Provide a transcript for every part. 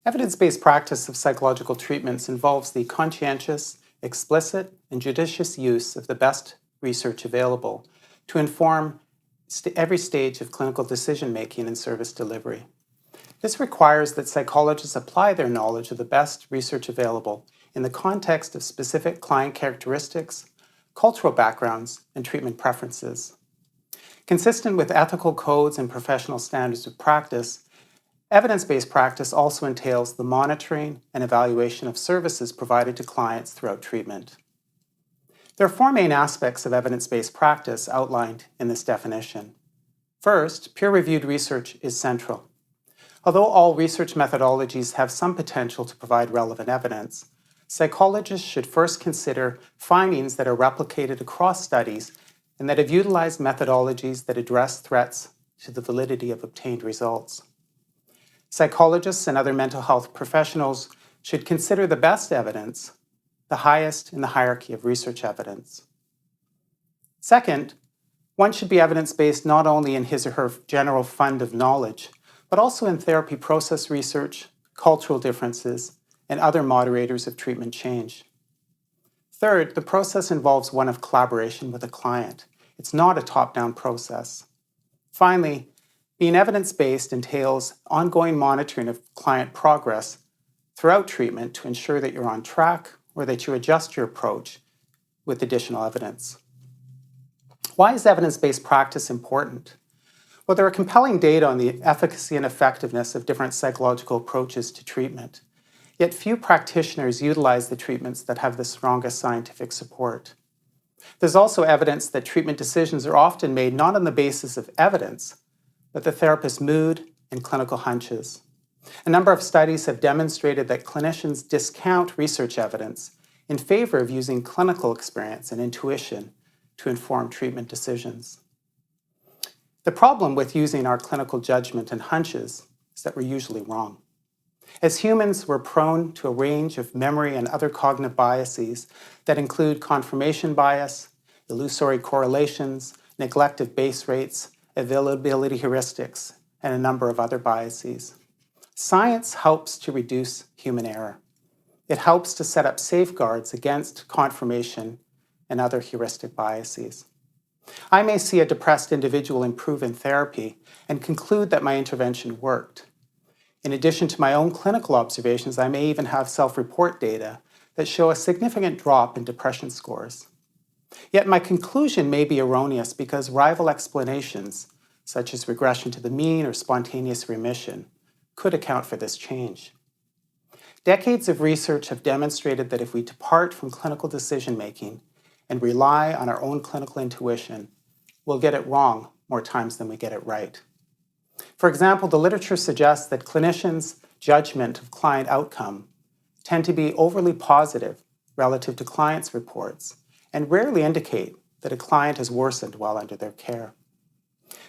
Evidence-based practice of psychological treatments involves the conscientious, explicit, and judicious use of the best research available to inform every stage of clinical decision-making and service delivery. This requires that psychologists apply their knowledge of the best research available in the context of specific client characteristics, cultural backgrounds, and treatment preferences. Consistent with ethical codes and professional standards of practice, evidence-based practice also entails the monitoring and evaluation of services provided to clients throughout treatment. There are four main aspects of evidence-based practice outlined in this definition. First, peer-reviewed research is central. Although all research methodologies have some potential to provide relevant evidence, psychologists should first consider findings that are replicated across studies and that have utilized methodologies that address threats to the validity of obtained results. Psychologists and other mental health professionals should consider the best evidence, the highest in the hierarchy of research evidence. Second, one should be evidence-based not only in his or her general fund of knowledge, but also in therapy process research, cultural differences, and other moderators of treatment change. Third, the process involves one of collaboration with a client. It's not a top-down process. Finally, being evidence-based entails ongoing monitoring of client progress throughout treatment to ensure that you're on track or that you adjust your approach with additional evidence. Why is evidence-based practice important? Well, there are compelling data on the efficacy and effectiveness of different psychological approaches to treatment. Yet few practitioners utilize the treatments that have the strongest scientific support. There's also evidence that treatment decisions are often made not on the basis of evidence, but the therapist's mood and clinical hunches. A number of studies have demonstrated that clinicians discount research evidence in favor of using clinical experience and intuition to inform treatment decisions. The problem with using our clinical judgment and hunches is that we're usually wrong. As humans, we're prone to a range of memory and other cognitive biases that include confirmation bias, illusory correlations, neglective base rates, availability heuristics, and a number of other biases. Science helps to reduce human error. It helps to set up safeguards against confirmation and other heuristic biases. I may see a depressed individual improve in therapy and conclude that my intervention worked. In addition to my own clinical observations, I may even have self-report data that show a significant drop in depression scores. Yet my conclusion may be erroneous because rival explanations, such as regression to the mean or spontaneous remission, could account for this change. Decades of research have demonstrated that if we depart from clinical decision-making and rely on our own clinical intuition, we'll get it wrong more times than we get it right. For example, the literature suggests that clinicians' judgment of client outcome tend to be overly positive relative to clients' reports and rarely indicate that a client has worsened while under their care.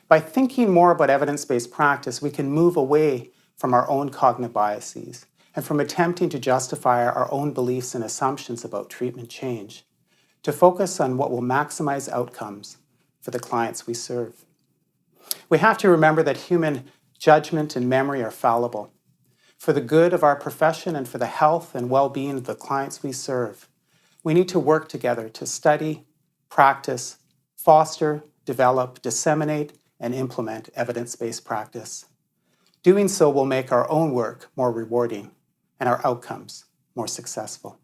By thinking more about evidence-based practice, we can move away from our own cognitive biases and from attempting to justify our own beliefs and assumptions about treatment change to focus on what will maximize outcomes for the clients we serve. We have to remember that human judgment and memory are fallible. For the good of our profession and for the health and well-being of the clients we serve, we need to work together to study, practice, foster, develop, disseminate, and implement evidence-based practice. Doing so will make our own work more rewarding and our outcomes more successful.